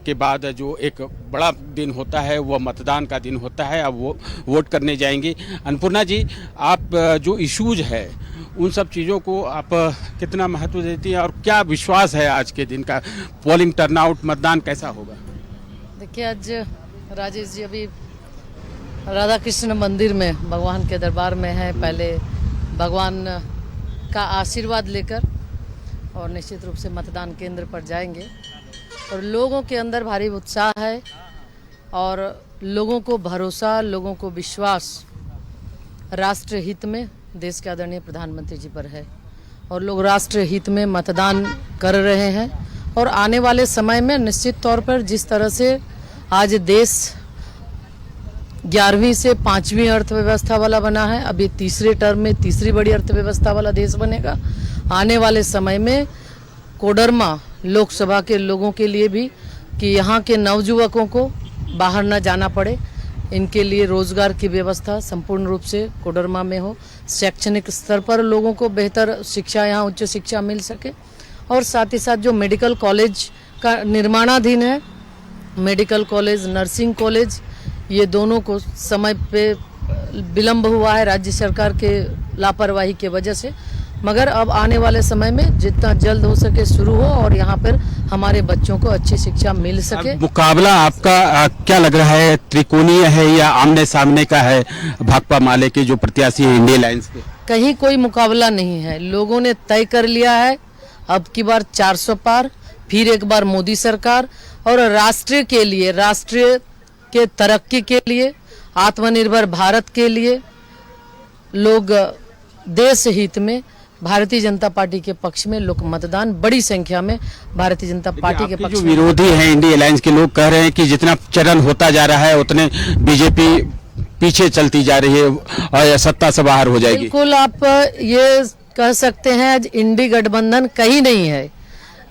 के बाद जो एक बड़ा दिन होता है वह मतदान का दिन होता है। अब वो वोट करने जाएंगी। अन्नपूर्णा जी, आप जो इश्यूज है उन सब चीज़ों को आप कितना महत्व देती हैं और क्या विश्वास है आज के दिन का? पोलिंग टर्नआउट, मतदान कैसा होगा? देखिए, आज राजेश जी अभी राधा कृष्ण मंदिर में भगवान के दरबार में है। पहले भगवान का आशीर्वाद लेकर और निश्चित रूप से मतदान केंद्र पर जाएंगे और लोगों के अंदर भारी उत्साह है और लोगों को भरोसा, लोगों को विश्वास राष्ट्र हित में देश के आदरणीय प्रधानमंत्री जी पर है और लोग राष्ट्र हित में मतदान कर रहे हैं। और आने वाले समय में निश्चित तौर पर जिस तरह से आज देश 11वीं से 5वीं अर्थव्यवस्था वाला बना है, अभी तीसरे टर्म में तीसरी बड़ी अर्थव्यवस्था वाला देश बनेगा। आने वाले समय में कोडरमा लोकसभा के लोगों के लिए भी कि यहाँ के नवयुवकों को बाहर न जाना पड़े, इनके लिए रोजगार की व्यवस्था संपूर्ण रूप से कोडरमा में हो, शैक्षणिक स्तर पर लोगों को बेहतर शिक्षा, यहाँ उच्च शिक्षा मिल सके और साथ ही साथ जो मेडिकल कॉलेज का निर्माणाधीन है, मेडिकल कॉलेज, नर्सिंग कॉलेज, ये दोनों को समय पे विलम्ब हुआ है राज्य सरकार के लापरवाही के वजह से, मगर अब आने वाले समय में जितना जल्द हो सके शुरू हो और यहाँ पर हमारे बच्चों को अच्छी शिक्षा मिल सके। मुकाबला आपका क्या लग रहा है, त्रिकोणीय है या आमने सामने का है? भाकपा माले के जो प्रत्याशी है इंडिया अलायंस के, कहीं कोई मुकाबला नहीं है। लोगों ने तय कर लिया है अब की बार 400 पार, फिर एक बार मोदी सरकार और राष्ट्र के लिए, राष्ट्र के तरक्की के लिए, आत्मनिर्भर भारत के लिए लोग देश हित में भारतीय जनता पार्टी के पक्ष में लोग मतदान बड़ी संख्या में भारतीय जनता पार्टी के पक्ष जो में। विरोधी हैं इंडिया अलायंस के लोग कह रहे हैं कि जितना चरण होता जा रहा है उतने बीजेपी पीछे चलती जा रही है और सत्ता से बाहर हो जाएगी। बिल्कुल, आप ये कह सकते हैं आज इंडी गठबंधन कहीं नहीं है।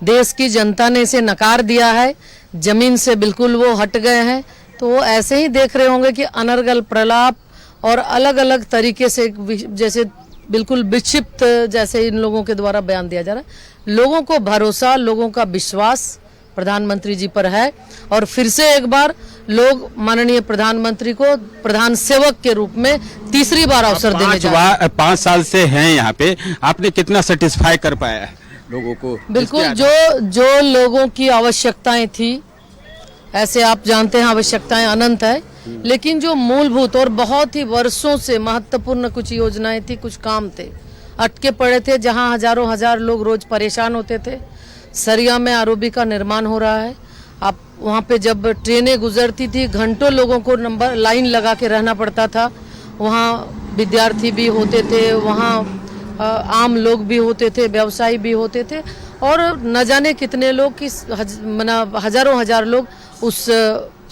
देश की जनता ने इसे नकार दिया है, जमीन से बिल्कुल वो हट गए हैं। तो वो ऐसे ही देख रहे होंगे कि अनर्गल प्रलाप और अलग अलग तरीके से जैसे बिल्कुल विक्षिप्त जैसे इन लोगों के द्वारा बयान दिया जा रहा है। लोगों को भरोसा, लोगों का विश्वास प्रधानमंत्री जी पर है और फिर से एक बार लोग माननीय प्रधानमंत्री को प्रधान सेवक के रूप में तीसरी बार अवसर देने जा रहे हैं। 5 साल से हैं यहाँ पे, आपने कितना सेटिस्फाई कर पाया है लोगों को? बिल्कुल, जो लोगों की आवश्यकताएं थी, ऐसे आप जानते हैं आवश्यकताएं अनंत है, लेकिन जो मूलभूत और बहुत ही वर्षों से महत्वपूर्ण कुछ योजनाएं थी, कुछ काम थे, अटके पड़े थे, जहां हजारों हजार लोग रोज परेशान होते थे। सरिया में आरओबी का निर्माण हो रहा है। आप वहां पे जब ट्रेनें गुजरती थी, घंटों लोगों को नंबर लाइन लगा के रहना पड़ता था। वहाँ विद्यार्थी भी होते थे, वहाँ आम लोग भी होते थे, व्यवसायी भी होते थे और न जाने कितने लोग की हजारों हजार लोग उस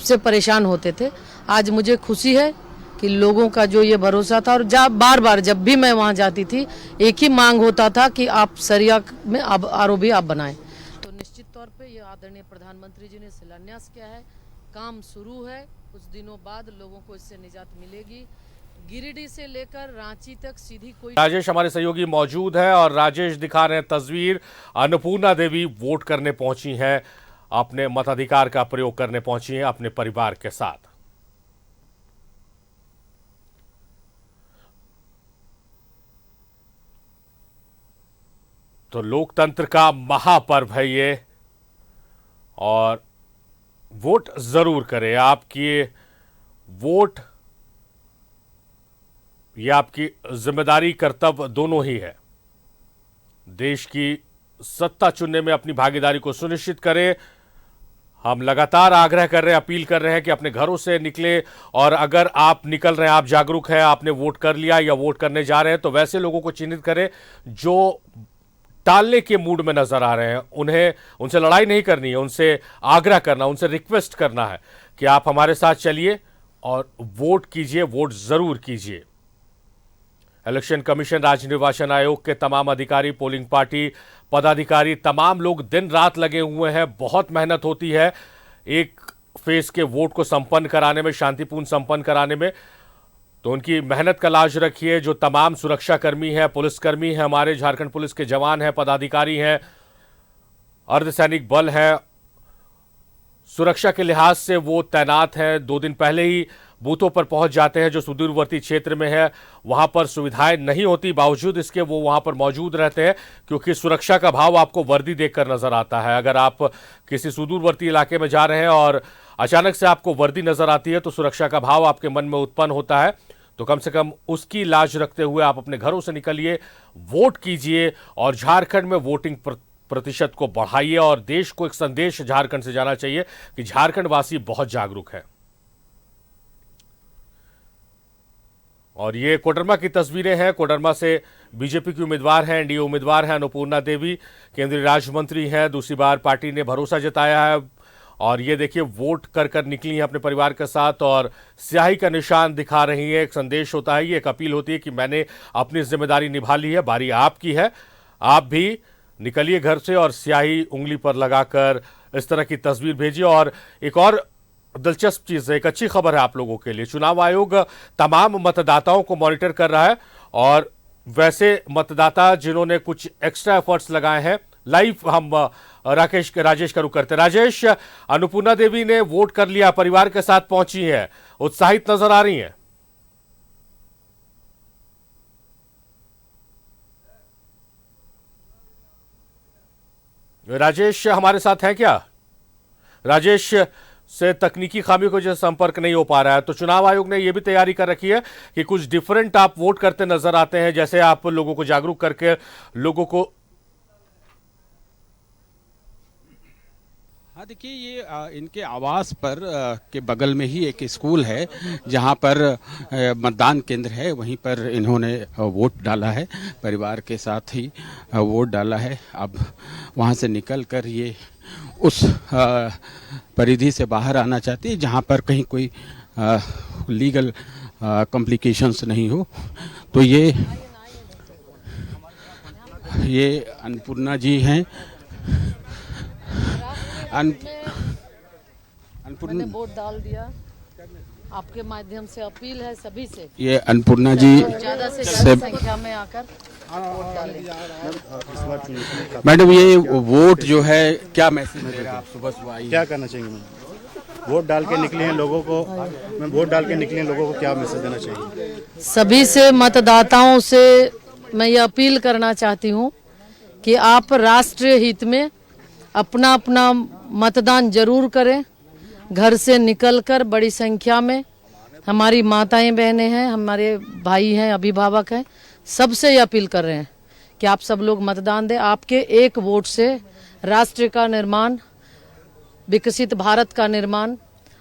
से परेशान होते थे। आज मुझे खुशी है कि लोगों का जो ये भरोसा था और बार बार जब भी मैं वहाँ जाती थी एक ही मांग होता था कि आप सरिया में अब आरओबी आप बनाएं। तो निश्चित तौर पे ये आदरणीय प्रधानमंत्री जी ने शिलान्यास किया है, काम शुरू है। कुछ दिनों बाद लोगों को इससे निजात मिलेगी। गिरिडीह से लेकर रांची तक सीधी कोई। राजेश हमारे सहयोगी मौजूद है और राजेश दिखा रहे हैं तस्वीर। अन्नपूर्णा देवी वोट करने पहुंची हैं, अपने मताधिकार का प्रयोग करने पहुंची हैं अपने परिवार के साथ। तो लोकतंत्र का महापर्व है ये और वोट जरूर करें। आपकी वोट ये आपकी जिम्मेदारी, कर्तव्य दोनों ही है। देश की सत्ता चुनने में अपनी भागीदारी को सुनिश्चित करें। हम लगातार आग्रह कर रहे हैं, अपील कर रहे हैं कि अपने घरों से निकले और अगर आप निकल रहे हैं, आप जागरूक हैं, आपने वोट कर लिया या वोट करने जा रहे हैं, तो वैसे लोगों को चिन्हित करें जो टालने के मूड में नजर आ रहे हैं। उनसे लड़ाई नहीं करनी है, उनसे आग्रह करना, उनसे रिक्वेस्ट करना है कि आप हमारे साथ चलिए और वोट कीजिए, वोट जरूर कीजिए। इलेक्शन कमीशन, राज्य निर्वाचन आयोग के तमाम अधिकारी, पोलिंग पार्टी पदाधिकारी, तमाम लोग दिन रात लगे हुए हैं। बहुत मेहनत होती है एक फेज के वोट को संपन्न कराने में, शांतिपूर्ण संपन्न कराने में। तो उनकी मेहनत का लाज रखिए। जो तमाम सुरक्षाकर्मी हैं, पुलिसकर्मी हैं, हमारे झारखंड पुलिस के जवान हैं, पदाधिकारी हैं, अर्धसैनिक बल है, सुरक्षा के लिहाज से वो तैनात हैं। 2 दिन पहले ही बूथों पर पहुंच जाते हैं जो सुदूरवर्ती क्षेत्र में है, वहां पर सुविधाएं नहीं होती, बावजूद इसके वो वहां पर मौजूद रहते हैं क्योंकि सुरक्षा का भाव आपको वर्दी देखकर नजर आता है। अगर आप किसी सुदूरवर्ती इलाके में जा रहे हैं और अचानक से आपको वर्दी नजर आती है तो सुरक्षा का भाव आपके मन में उत्पन्न होता है। तो कम से कम उसकी लाज रखते हुए आप अपने घरों से निकलिए, वोट कीजिए और झारखंड में वोटिंग प्रतिशत को बढ़ाइए। और देश को एक संदेश झारखंड से जाना चाहिए कि झारखंड वासी बहुत जागरूक है। और ये कोडरमा की तस्वीरें हैं। कोडरमा से बीजेपी की उम्मीदवार हैं, एनडीए उम्मीदवार हैं अन्नपूर्णा देवी, केंद्रीय राज्य मंत्री हैं। दूसरी बार पार्टी ने भरोसा जताया है और ये देखिए वोट कर निकली हैं अपने परिवार के साथ और स्याही का निशान दिखा रही है। एक संदेश होता है, ये एक अपील होती है कि मैंने अपनी जिम्मेदारी निभा ली है, बारी आपकी है। आप भी निकलिए घर से और स्याही उंगली पर लगाकर इस तरह की तस्वीर भेजिए। और एक और दिलचस्प चीज है, एक अच्छी खबर है आप लोगों के लिए। चुनाव आयोग तमाम मतदाताओं को मॉनिटर कर रहा है और वैसे मतदाता जिन्होंने कुछ एक्स्ट्रा एफर्ट्स लगाए हैं, लाइव हम राजेश का रुख करते। राजेश, अन्नपूर्णा देवी ने वोट कर लिया, परिवार के साथ पहुंची है, उत्साहित नजर आ रही हैं। राजेश हमारे साथ हैं क्या? राजेश से तकनीकी खामियों की वजह से संपर्क नहीं हो पा रहा है। तो चुनाव आयोग ने यह भी तैयारी कर रखी है कि कुछ डिफरेंट आप वोट करते नजर आते हैं, जैसे आप लोगों को जागरूक करके लोगों को। हाँ देखिए, ये इनके आवास पर के बगल में ही एक स्कूल है जहाँ पर मतदान केंद्र है, वहीं पर इन्होंने वोट डाला है, परिवार के साथ ही वोट डाला है। अब वहाँ से निकल कर ये उस परिधि से बाहर आना चाहती है जहाँ पर कहीं कोई लीगल कॉम्प्लिकेशंस नहीं हो। तो ये अन्नपूर्णा जी हैं। मैंने वोट डाल दिया, आपके माध्यम से अपील है सभी से, ये अन्नपूर्णा जी ज्यादा से ज्यादा संख्या में आकर वोट डालें। मैडम, ये वोट जो है क्या मैसेज देगा? आप सुबह आई, क्या करना चाहिए? मैं वोट डाल के निकले हैं लोगों को, क्या मैसेज देना चाहिए? सभी से, मतदाताओं से मैं ये अपील करना चाहती हूँ कि आप राष्ट्रीय हित में अपना अपना मतदान जरूर करें। घर से निकलकर बड़ी संख्या में हमारी माताएं बहनें हैं, हमारे भाई हैं, अभिभावक हैं, सबसे ये अपील कर रहे हैं कि आप सब लोग मतदान दें। आपके एक वोट से राष्ट्र का निर्माण, विकसित भारत का निर्माण,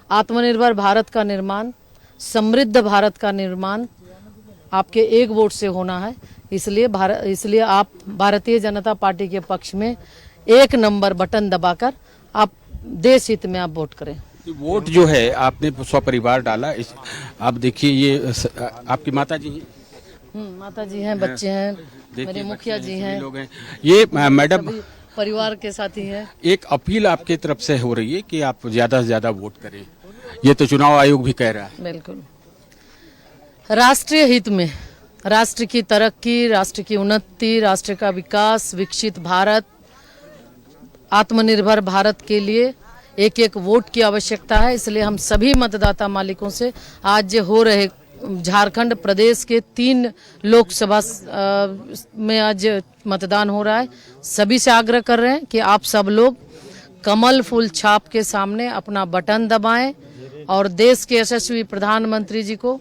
आत्मनिर्भर भारत का निर्माण, समृद्ध भारत का निर्माण आपके एक वोट से होना है। इसलिए आप भारतीय जनता पार्टी के पक्ष में 1 नंबर बटन दबाकर आप देश हित में आप वोट करें। वोट जो है आपने स्वपरिवार डाला, आप देखिए ये आपकी माता जी हैं, माता जी हैं, बच्चे हैं, मेरे मुखिया जी हैं, लोग हैं। ये मैडम परिवार के साथी हैं। एक अपील आपके तरफ से हो रही है कि आप ज्यादा से ज्यादा वोट करें, ये तो चुनाव आयोग भी कह रहा है। बिल्कुल, राष्ट्रीय हित में, राष्ट्र की तरक्की, राष्ट्र की उन्नति, राष्ट्र का विकास, विकसित भारत, आत्मनिर्भर भारत के लिए एक एक वोट की आवश्यकता है। इसलिए हम सभी मतदाता मालिकों से आज हो रहे झारखंड प्रदेश के 3 लोकसभा में आज मतदान हो रहा है, सभी से आग्रह कर रहे हैं कि आप सब लोग कमल फूल छाप के सामने अपना बटन दबाएं और देश के यशस्वी प्रधानमंत्री जी को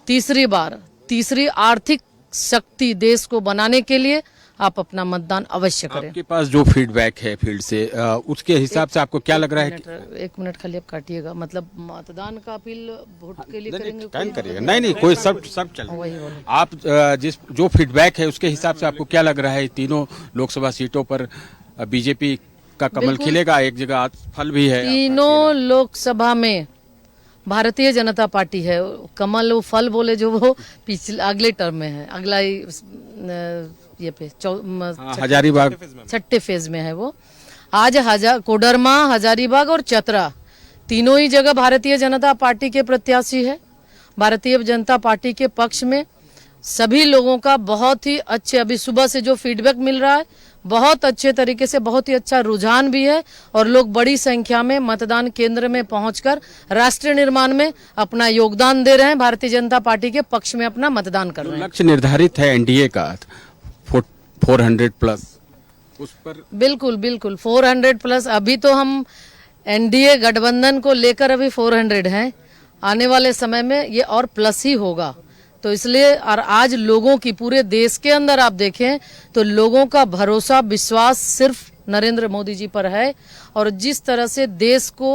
तीसरी आर्थिक शक्ति देश को बनाने के लिए आप अपना मतदान अवश्य करें। आपके पास जो फीडबैक है फील्ड से, उसके हिसाब से आपको क्या लग रहा है? एक मिनट खाली आप काटिएगा, मतलब मतदान का अपील वोट के लिए करेंगे? करिएगा, नहीं कोई सब चल। आप जो फीडबैक है उसके हिसाब से आपको क्या लग रहा है? तीनों लोकसभा सीटों पर बीजेपी का कमल खिलेगा, एक जगह फल भी है। तीनों लोकसभा में भारतीय जनता पार्टी है। कमल, वो फल बोले जो वो पिछले अगले टर्म में है, अगला ये पे हजारीबाग 6ठे फेज में है वो। आज कोडरमा, हजारीबाग और चतरा तीनों ही जगह भारतीय जनता पार्टी के प्रत्याशी है। भारतीय जनता पार्टी के पक्ष में सभी लोगों का बहुत ही अच्छे, अभी सुबह से जो फीडबैक मिल रहा है बहुत अच्छे तरीके से, बहुत ही अच्छा रुझान भी है और लोग बड़ी संख्या में मतदान केंद्र में पहुंचकर राष्ट्र निर्माण में अपना योगदान दे रहे हैं, भारतीय जनता पार्टी के पक्ष में अपना मतदान कर रहे हैं। लक्ष्य निर्धारित है एनडीए का 400 प्लस, उस पर बिल्कुल बिल्कुल 400 प्लस। अभी तो हम एनडीए गठबंधन को लेकर अभी 400 हैं, आने वाले समय में ये और प्लस ही होगा। तो इसलिए और आज लोगों की पूरे देश के अंदर आप देखें तो लोगों का भरोसा विश्वास सिर्फ नरेंद्र मोदी जी पर है और जिस तरह से देश को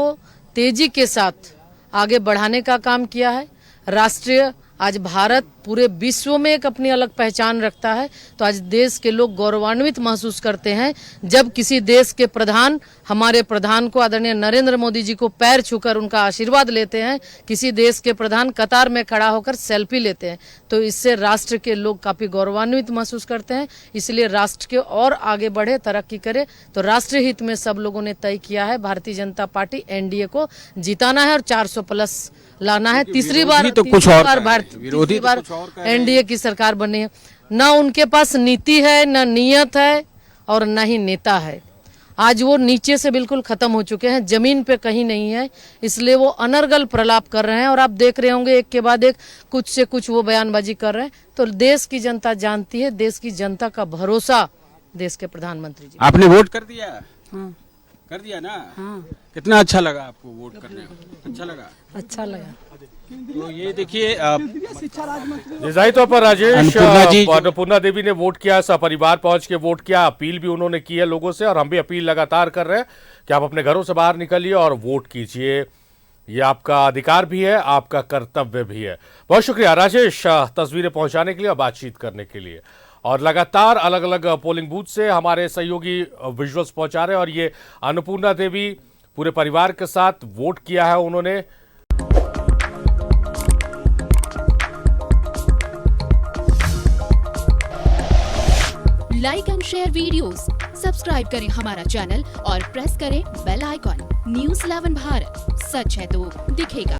तेजी के साथ आगे बढ़ाने का काम किया है, राष्ट्रीय आज भारत पूरे विश्व में एक अपनी अलग पहचान रखता है। तो आज देश के लोग गौरवान्वित महसूस करते हैं जब किसी देश के प्रधान हमारे प्रधान को आदरणीय नरेंद्र मोदी जी को पैर छूकर उनका आशीर्वाद लेते हैं, किसी देश के प्रधान कतार में खड़ा होकर सेल्फी लेते हैं, तो इससे राष्ट्र के लोग काफी गौरवान्वित महसूस करते हैं। इसलिए राष्ट्र के और आगे बढ़े, तरक्की करे, तो राष्ट्रीय हित में सब लोगों ने तय किया है भारतीय जनता पार्टी एनडीए को जिताना है और 400 प्लस लाना है। तीसरी बार तो कुछ और विरोधी बार एनडीए की सरकार बनी है। न उनके पास नीति है, न नियत है और न ही नेता है। आज वो नीचे से बिल्कुल खत्म हो चुके हैं, जमीन पे कहीं नहीं है, इसलिए वो अनर्गल प्रलाप कर रहे हैं और आप देख रहे होंगे एक के बाद एक कुछ से कुछ वो बयानबाजी कर रहे हैं। तो देश की जनता जानती है, देश की जनता का भरोसा देश के प्रधानमंत्री जी। आपने वोट कर दिया? हाँ। कर दिया ना? हाँ। कितना अच्छा लगा आपको वोट करने में? अच्छा लगा? अच्छा लगा। तो ये देखिए जाहिर तौर पर राजेश, अन्नपूर्णा देवी ने वोट किया, सपरिवार पहुंच के वोट किया, अपील भी उन्होंने की है लोगों से और हम भी अपील लगातार कर रहे हैं कि आप अपने घरों से बाहर निकलिए और वोट कीजिए। ये आपका अधिकार भी है, आपका कर्तव्य भी है। बहुत शुक्रिया राजेश तस्वीरें पहुंचाने के लिए और बातचीत करने के लिए। और लगातार अलग अलग पोलिंग बूथ से हमारे सहयोगी विजुअल्स पहुंचा रहे हैं और ये अन्नपूर्णा देवी पूरे परिवार के साथ वोट किया है उन्होंने। Like and share videos, subscribe करें हमारा चैनल और प्रेस करें बेल आइकॉन। न्यूज़ 11 भारत, सच है तो दिखेगा।